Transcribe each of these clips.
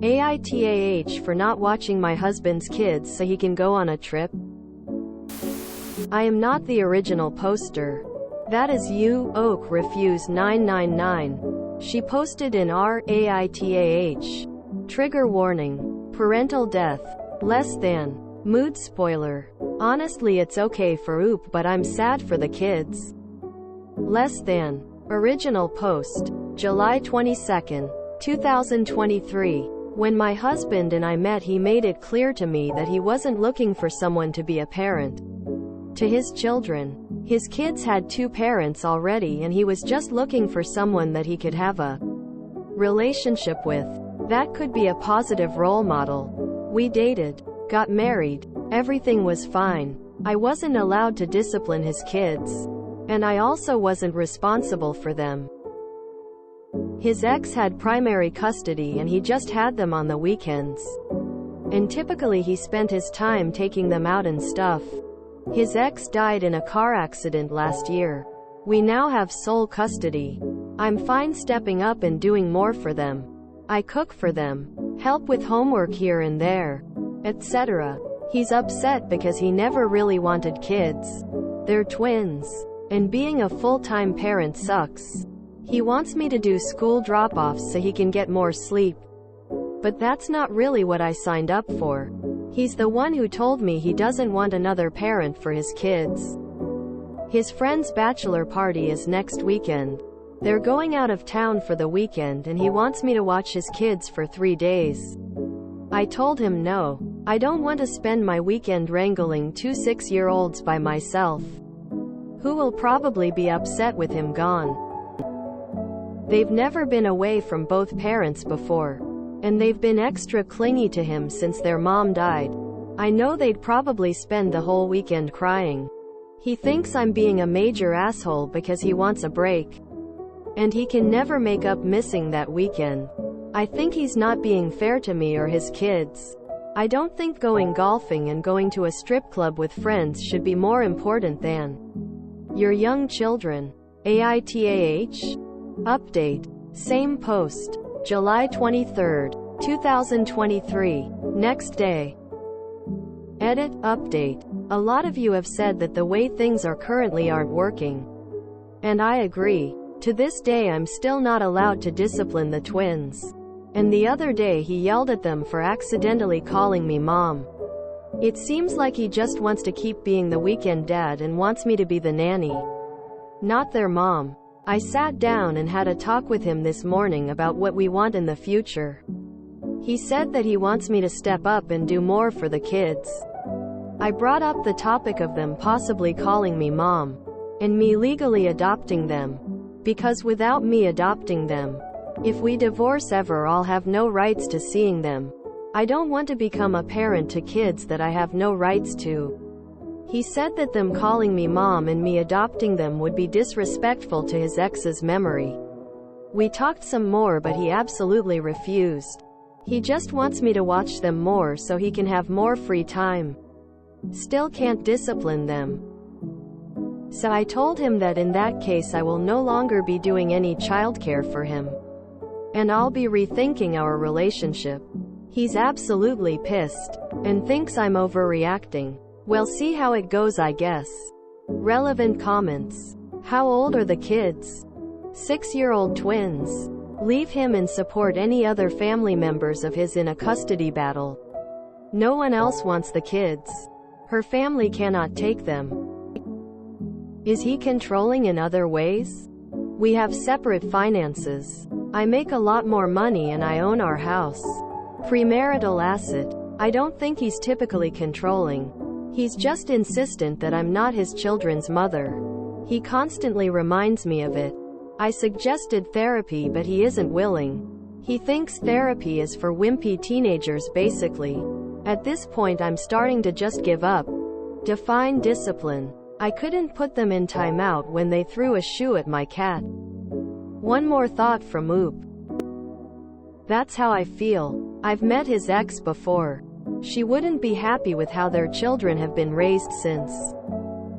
AITAH for not watching my husband's kids so he can go on a trip. I am not the original poster. That is you, Oak Refuse 999. She posted in r AITAH. Trigger warning. Parental death. Less than. Mood spoiler. Honestly, it's okay for Oop, but I'm sad for the kids. Less than. Original post. July 22, 2023. When my husband and I met, he made it clear to me that he wasn't looking for someone to be a parent to his children. His kids had 2 parents already, and he was just looking for someone that he could have a relationship with. That could be a positive role model. We dated, got married, everything was fine. I wasn't allowed to discipline his kids, and I also wasn't responsible for them. His ex had primary custody and he just had them on the weekends. And typically he spent his time taking them out and stuff. His ex died in a car accident last year. We now have sole custody. I'm fine stepping up and doing more for them. I cook for them, help with homework here and there, etc. He's upset because he never really wanted kids. They're twins. And being a full-time parent sucks. He wants me to do school drop-offs so he can get more sleep. But that's not really what I signed up for. He's the one who told me he doesn't want another parent for his kids. His friend's bachelor party is next weekend. They're going out of town for the weekend and he wants me to watch his kids for 3 days. I told him no. I don't want to spend my weekend wrangling 2 6-year-olds by myself, who will probably be upset with him gone. They've never been away from both parents before, and they've been extra clingy to him since their mom died. I know they'd probably spend the whole weekend crying. He thinks I'm being a major asshole because he wants a break, and he can never make up missing that weekend. I think he's not being fair to me or his kids. I don't think going golfing and going to a strip club with friends should be more important than your young children. AITAH? Update. Same post. July 23, 2023. Next day. Edit. Update. A lot of you have said that the way things are currently aren't working. And I agree. To this day I'm still not allowed to discipline the twins. And the other day he yelled at them for accidentally calling me mom. It seems like he just wants to keep being the weekend dad and wants me to be the nanny, not their mom. I sat down and had a talk with him this morning about what we want in the future. He said that he wants me to step up and do more for the kids. I brought up the topic of them possibly calling me mom, and me legally adopting them. Because without me adopting them, if we divorce ever, I'll have no rights to seeing them. I don't want to become a parent to kids that I have no rights to. He said that them calling me mom and me adopting them would be disrespectful to his ex's memory. We talked some more, but he absolutely refused. He just wants me to watch them more so he can have more free time. Still can't discipline them. So I told him that in that case I will no longer be doing any childcare for him, and I'll be rethinking our relationship. He's absolutely pissed, and thinks I'm overreacting. We'll see how it goes, I guess. Relevant comments. How old are the kids? 6-year-old twins. Leave him and support any other family members of his in a custody battle. No one else wants the kids. Her family cannot take them. Is he controlling in other ways? We have separate finances. I make a lot more money and I own our house. Premarital asset. I don't think he's typically controlling. He's just insistent that I'm not his children's mother. He constantly reminds me of it. I suggested therapy, but he isn't willing. He thinks therapy is for wimpy teenagers basically. At this point I'm starting to just give up. Define discipline. I couldn't put them in timeout when they threw a shoe at my cat. One more thought from Oop. That's how I feel. I've met his ex before. She wouldn't be happy with how their children have been raised since.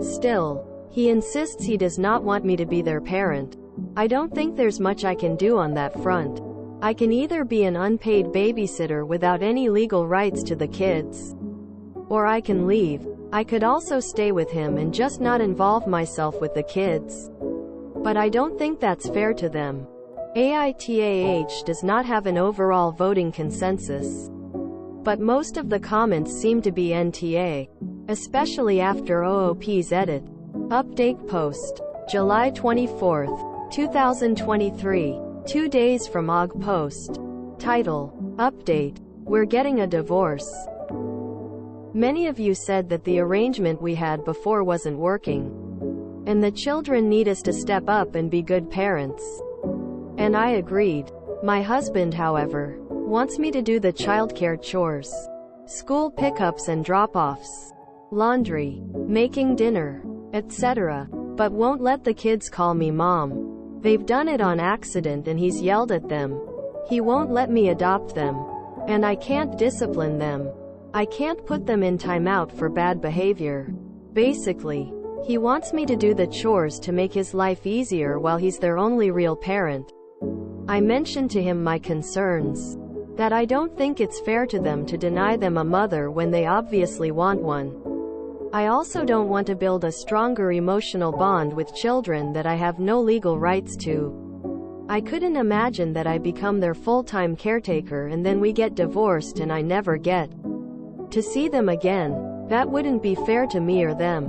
Still, he insists he does not want me to be their parent. I don't think there's much I can do on that front. I can either be an unpaid babysitter without any legal rights to the kids, or I can leave. I could also stay with him and just not involve myself with the kids. But I don't think that's fair to them. AITAH does not have an overall voting consensus, but most of the comments seem to be NTA, especially after OOP's edit. Update post. July 24, 2023. 2 days from OG post. Title. Update. We're getting a divorce. Many of you said that the arrangement we had before wasn't working, and the children need us to step up and be good parents. And I agreed. My husband, however, wants me to do the childcare chores, school pickups and drop-offs, laundry, making dinner, etc., but won't let the kids call me mom. They've done it on accident and he's yelled at them. He won't let me adopt them, and I can't discipline them. I can't put them in timeout for bad behavior. Basically, he wants me to do the chores to make his life easier while he's their only real parent. I mentioned to him my concerns, that I don't think it's fair to them to deny them a mother when they obviously want one. I also don't want to build a stronger emotional bond with children that I have no legal rights to. I couldn't imagine that I become their full-time caretaker and then we get divorced and I never get to see them again. That wouldn't be fair to me or them.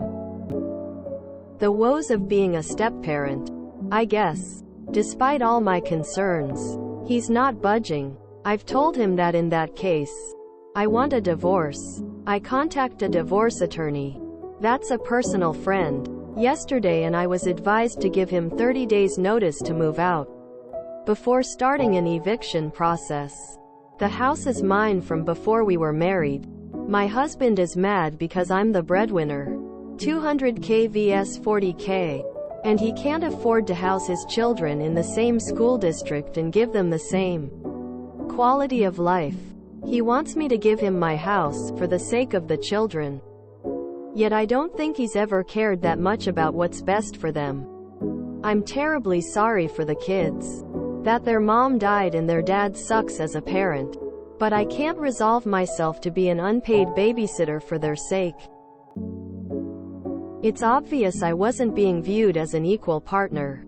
The woes of being a step-parent, I guess. Despite all my concerns, he's not budging. I've told him that in that case, I want a divorce. I contact a divorce attorney. That's a personal friend. Yesterday, and I was advised to give him 30 days notice to move out before starting an eviction process. The house is mine from before we were married. My husband is mad because I'm the breadwinner. 200K vs 40K. And he can't afford to house his children in the same school district and give them the same quality of life. He wants me to give him my house for the sake of the children. Yet I don't think he's ever cared that much about what's best for them. I'm terribly sorry for the kids, that their mom died and their dad sucks as a parent. But I can't resolve myself to be an unpaid babysitter for their sake. It's obvious I wasn't being viewed as an equal partner.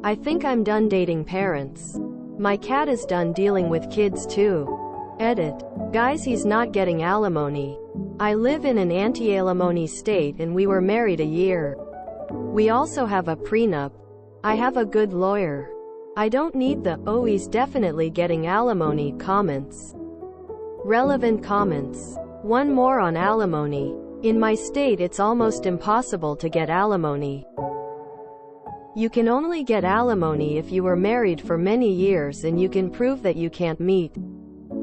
I think I'm done dating parents. My cat is done dealing with kids too. Edit. Guys, he's not getting alimony. I live in an anti-alimony state and we were married a year. We also have a prenup. I have a good lawyer. I don't need the, oh he's definitely getting alimony comments. Relevant comments. One more on alimony. In my state it's almost impossible to get alimony. You can only get alimony if you were married for many years and you can prove that you can't meet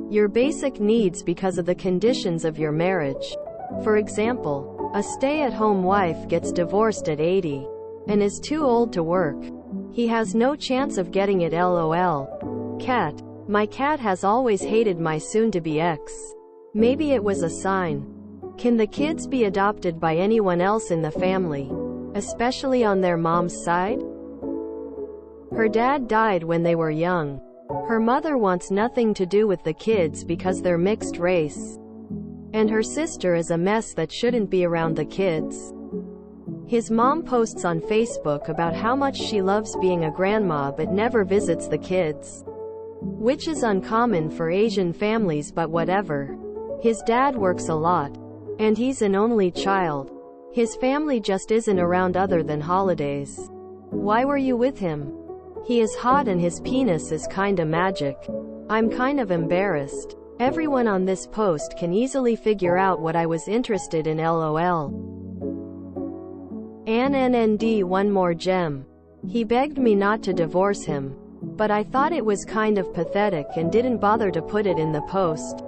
your basic needs because of the conditions of your marriage. For example, a stay-at-home wife gets divorced at 80 and is too old to work. He has no chance of getting it. LOL. Cat. My cat has always hated my soon-to-be ex. Maybe it was a sign. Can the kids be adopted by anyone else in the family, especially on their mom's side? Her dad died when they were young. Her mother wants nothing to do with the kids because they're mixed race. And her sister is a mess that shouldn't be around the kids. His mom posts on Facebook about how much she loves being a grandma but never visits the kids, which is uncommon for Asian families, but whatever. His dad works a lot, and he's an only child. His family just isn't around other than holidays. Why were you with him? He is hot and his penis is kinda magic. I'm kind of embarrassed. Everyone on this post can easily figure out what I was interested in. LOL. NNND. One more gem. He begged me not to divorce him, but I thought it was kind of pathetic and didn't bother to put it in the post.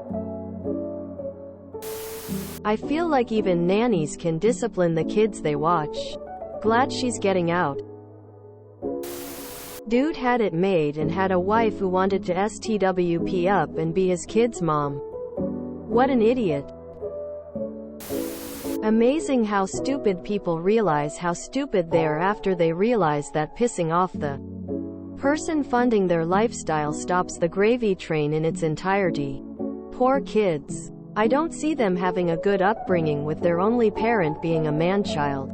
I feel like even nannies can discipline the kids they watch. Glad she's getting out. Dude had it made and had a wife who wanted to STWP up and be his kid's mom. What an idiot. Amazing how stupid people realize how stupid they are after they realize that pissing off the Person funding their lifestyle stops the gravy train in its entirety. Poor kids. I don't see them having a good upbringing with their only parent being a man-child.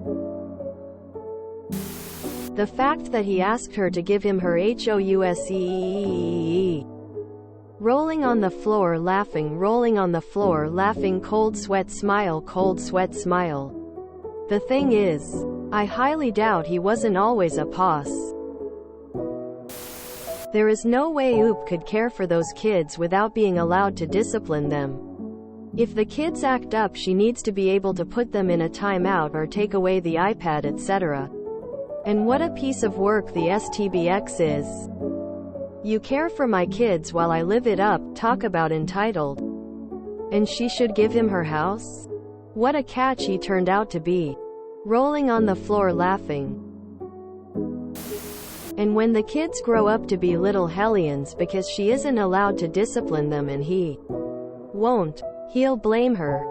The fact that he asked her to give him her house. Rolling on the floor laughing, rolling on the floor laughing, cold sweat smile, cold sweat smile. The thing is, I highly doubt he wasn't always a boss. There is no way Oop could care for those kids without being allowed to discipline them. If the kids act up, she needs to be able to put them in a timeout or take away the iPad, etc. And what a piece of work the STBX is. You care for my kids while I live it up, talk about entitled. And she should give him her house? What a catch he turned out to be. Rolling on the floor laughing. And when the kids grow up to be little hellions because she isn't allowed to discipline them and he won't, he'll blame her.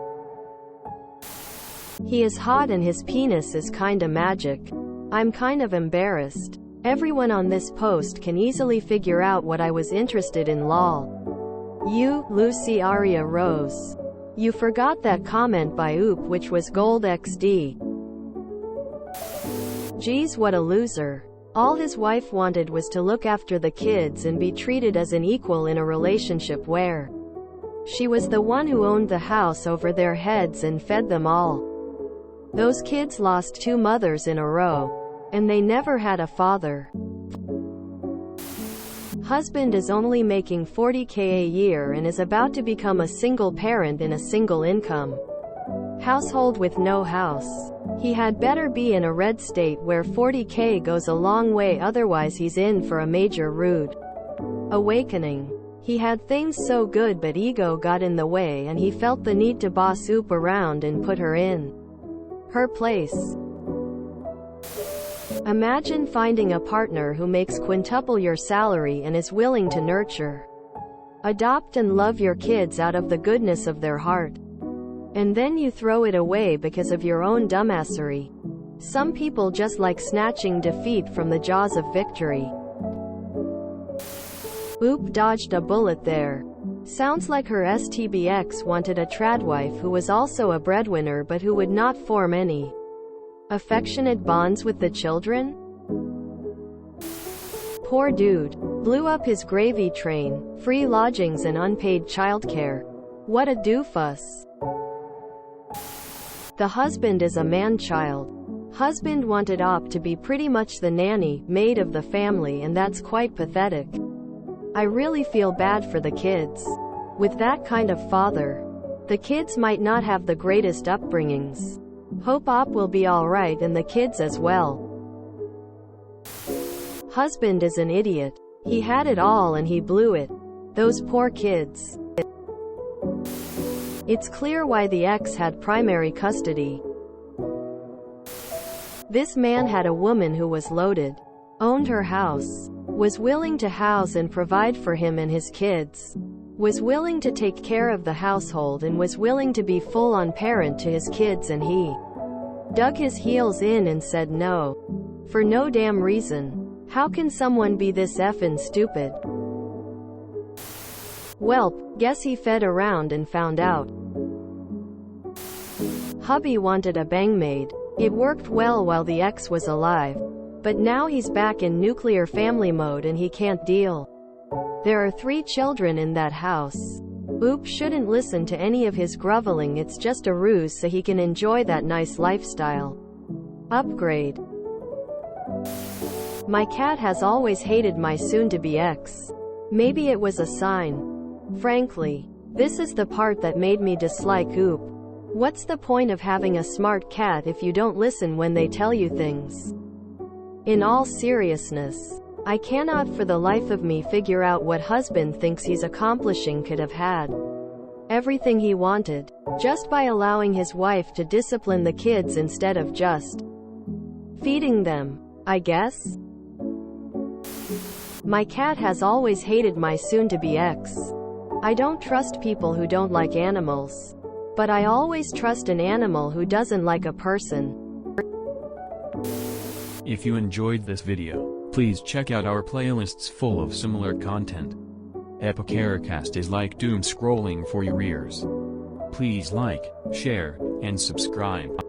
He is hot and his penis is kinda magic. I'm kind of embarrassed. Everyone on this post can easily figure out what I was interested in, lol. You, LucyAriaRose. You forgot that comment by Oop which was gold XD. Geez, what a loser. All his wife wanted was to look after the kids and be treated as an equal in a relationship where she was the one who owned the house over their heads and fed them all. Those kids lost 2 mothers in a row. And they never had a father. Husband is only making $40K a year and is about to become a single parent in a single income household with no house. He had better be in a red state where $40K goes a long way, otherwise he's in for a major rude awakening. He had things so good but ego got in the way and he felt the need to boss Oop around and put her in her place. Imagine finding a partner who makes quintuple your salary and is willing to nurture, adopt and love your kids out of the goodness of their heart. And then you throw it away because of your own dumbassery. Some people just like snatching defeat from the jaws of victory. Oop dodged a bullet there. Sounds like her STBX wanted a tradwife who was also a breadwinner but who would not form any affectionate bonds with the children? Poor dude. Blew up his gravy train, free lodgings and unpaid childcare. What a doofus. The husband is a man-child. Husband wanted Op to be pretty much the nanny, maid of the family, and that's quite pathetic. I really feel bad for the kids. With that kind of father, the kids might not have the greatest upbringings. Hope Op will be alright and the kids as well. Husband is an idiot. He had it all and he blew it. Those poor kids. It's clear why the ex had primary custody. This man had a woman who was loaded, owned her house, was willing to house and provide for him and his kids, was willing to take care of the household and was willing to be full-on parent to his kids, and he dug his heels in and said no. For no damn reason. How can someone be this effing stupid? Welp, guess he fed around and found out. Hubby wanted a bang maid. It worked well while the ex was alive. But now he's back in nuclear family mode and he can't deal. There are 3 children in that house. Oop shouldn't listen to any of his groveling, it's just a ruse so he can enjoy that nice lifestyle. Upgrade. My cat has always hated my soon-to-be ex. Maybe it was a sign. Frankly, this is the part that made me dislike Oop. What's the point of having a smart cat if you don't listen when they tell you things? In all seriousness, I cannot for the life of me figure out what husband thinks he's accomplishing. Could have had everything he wanted, just by allowing his wife to discipline the kids instead of just feeding them, I guess. My cat has always hated my soon-to-be ex. I don't trust people who don't like animals. But I always trust an animal who doesn't like a person. If you enjoyed this video, Please check out our playlists full of similar content. AITAH is like doom scrolling for your ears. Please like, share, and subscribe.